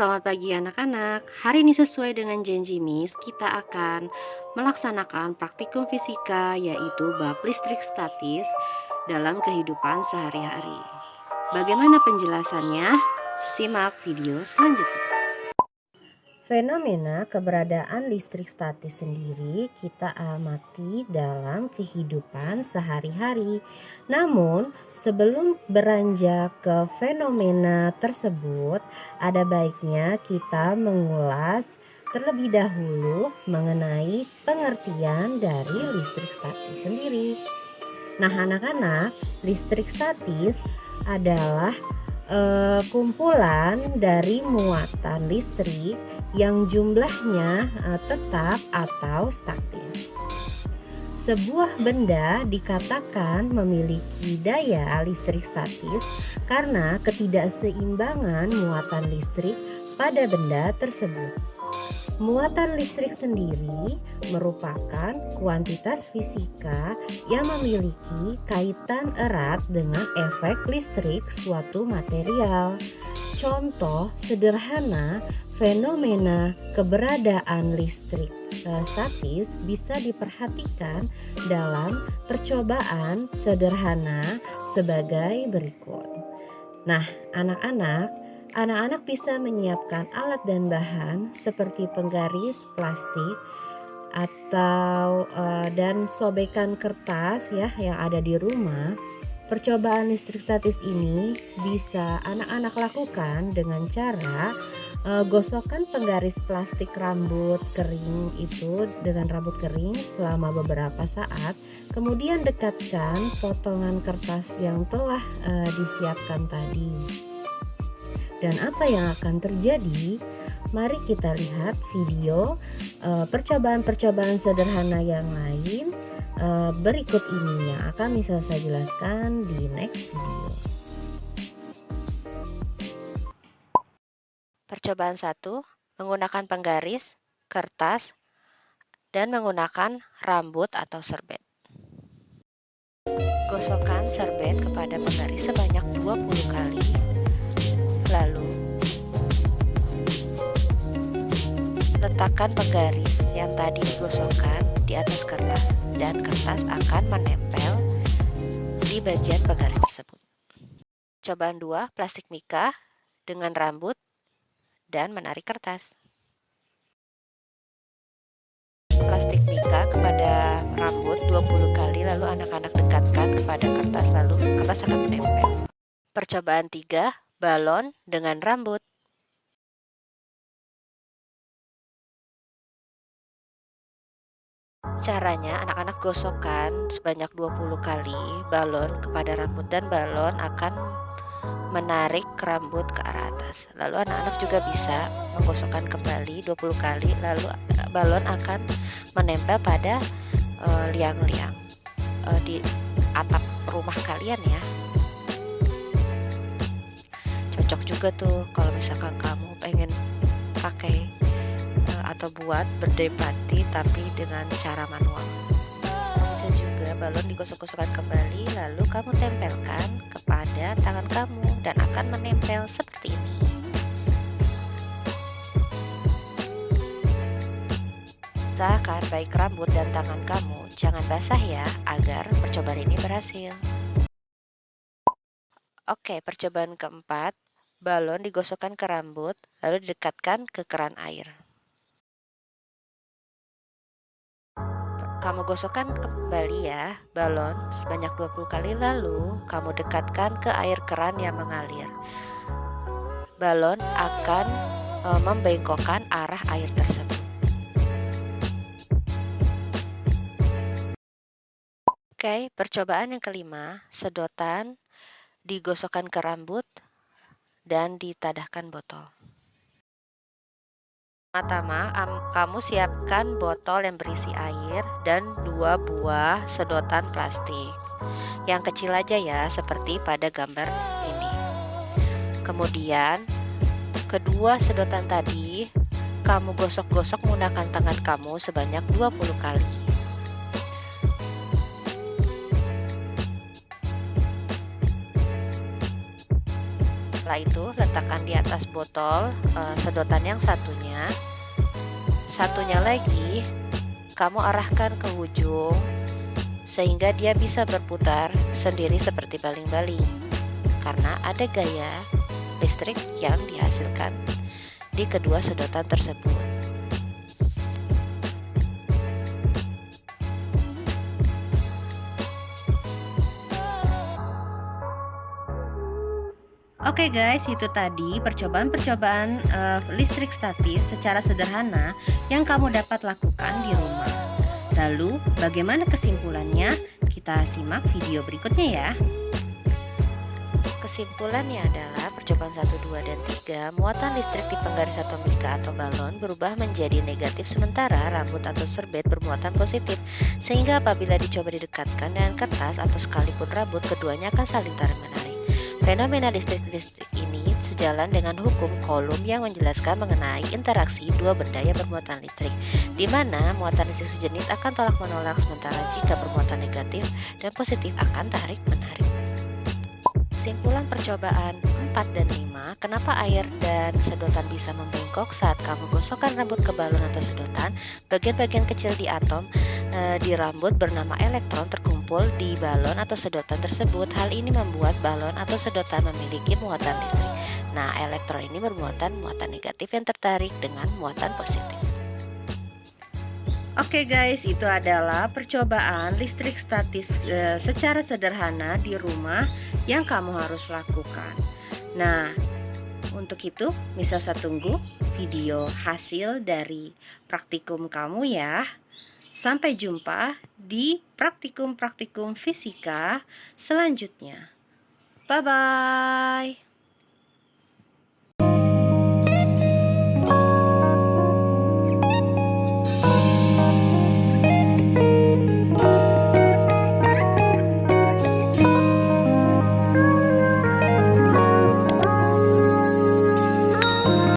selamat pagi anak-anak. Hari ini sesuai dengan janji Miss, kita akan melaksanakan praktikum fisika yaitu bab listrik statis dalam kehidupan sehari-hari. Bagaimana penjelasannya? Simak video selanjutnya. Fenomena keberadaan listrik statis sendiri kita amati dalam kehidupan sehari-hari. Namun, sebelum beranjak ke fenomena tersebut, ada baiknya kita mengulas terlebih dahulu mengenai pengertian dari listrik statis sendiri. Nah, anak-anak, listrik statis adalah kumpulan dari muatan listrik yang jumlahnya tetap atau statis. Sebuah benda dikatakan memiliki daya listrik statis karena ketidakseimbangan muatan listrik pada benda tersebut. Muatan listrik sendiri merupakan kuantitas fisika yang memiliki kaitan erat dengan efek listrik suatu material. Contoh sederhana fenomena keberadaan listrik statis bisa diperhatikan dalam percobaan sederhana sebagai berikut. Nah, anak-anak bisa menyiapkan alat dan bahan seperti penggaris plastik atau dan sobekan kertas ya yang ada di rumah. Percobaan listrik statis ini bisa anak-anak lakukan dengan cara gosokkan penggaris plastik rambut kering itu dengan rambut kering selama beberapa saat, kemudian dekatkan potongan kertas yang telah disiapkan tadi. Dan apa yang akan terjadi? Mari kita lihat video percobaan-percobaan sederhana yang lain berikut ini yang akan bisa saya jelaskan di next video. Percobaan 1, menggunakan penggaris, kertas, dan menggunakan rambut atau serbet. Gosokkan serbet kepada penggaris sebanyak 20 kali. Lalu, letakkan penggaris yang tadi digosokkan di atas kertas dan kertas akan menempel di bagian penggaris tersebut. Cobaan 2, plastik mika dengan rambut dan menarik kertas. Plastik mika kepada rambut 20 kali, lalu anak-anak dekatkan kepada kertas, lalu kertas akan menempel. Percobaan 3, balon dengan rambut. Caranya, anak-anak gosokkan sebanyak 20 kali balon kepada rambut dan balon akan menarik rambut ke arah atas. Lalu anak-anak juga bisa menggosokkan kembali 20 kali, lalu balon akan menempel pada liang-liang di atap rumah kalian ya. Cocok juga tuh kalau misalkan kamu pengen pakai atau buat berdepati tapi dengan cara manual. Bisa juga balon digosok-gosokkan kembali, lalu kamu tempelkan kepada tangan kamu dan akan menempel seperti ini. Usahakan baik rambut dan tangan kamu jangan basah ya, agar percobaan ini berhasil. Oke, percobaan keempat, balon digosokkan ke rambut lalu didekatkan ke keran air. Kamu gosokkan kembali ya balon sebanyak 20 kali, lalu kamu dekatkan ke air keran yang mengalir. Balon akan membengkokkan arah air tersebut. Oke, percobaan yang kelima, sedotan digosokkan ke rambut dan ditadahkan botol. Pertama, kamu siapkan botol yang berisi air dan 2 buah sedotan plastik. Yang kecil aja ya, seperti pada gambar ini. Kemudian, kedua sedotan tadi kamu gosok-gosok menggunakan tangan kamu sebanyak 20 kali. Setelah itu letakkan di atas botol sedotan yang satunya. Satunya lagi kamu arahkan ke ujung sehingga dia bisa berputar sendiri seperti baling-baling, karena ada gaya listrik yang dihasilkan di kedua sedotan tersebut. Oke guys, itu tadi percobaan-percobaan listrik statis secara sederhana yang kamu dapat lakukan di rumah. Lalu, bagaimana kesimpulannya? Kita simak video berikutnya ya. Kesimpulannya adalah percobaan 1, 2, dan 3, muatan listrik di penggaris atomika atau balon berubah menjadi negatif sementara rambut atau serbet bermuatan positif, sehingga apabila dicoba didekatkan dengan kertas atau sekalipun rambut, keduanya akan saling tarik-menarik. Fenomena listrik ini sejalan dengan hukum Coulomb yang menjelaskan mengenai interaksi dua benda yang bermuatan listrik, di mana muatan listrik sejenis akan tolak-menolak, sementara jika bermuatan negatif dan positif akan tarik-menarik. Kesimpulan percobaan 4 dan 5, kenapa air dan sedotan bisa membengkok saat kamu gosokkan rambut ke balon atau sedotan? Bagian-bagian kecil di atom di rambut bernama elektron terkumpul di balon atau sedotan tersebut. Hal ini membuat balon atau sedotan memiliki muatan listrik. Nah, elektron ini bermuatan negatif yang tertarik dengan muatan positif. Oke guys, itu adalah percobaan listrik statis secara sederhana di rumah yang kamu harus lakukan. Nah, untuk itu Miss Elsa tunggu video hasil dari praktikum kamu ya. Sampai jumpa di praktikum-praktikum fisika selanjutnya. Bye-bye.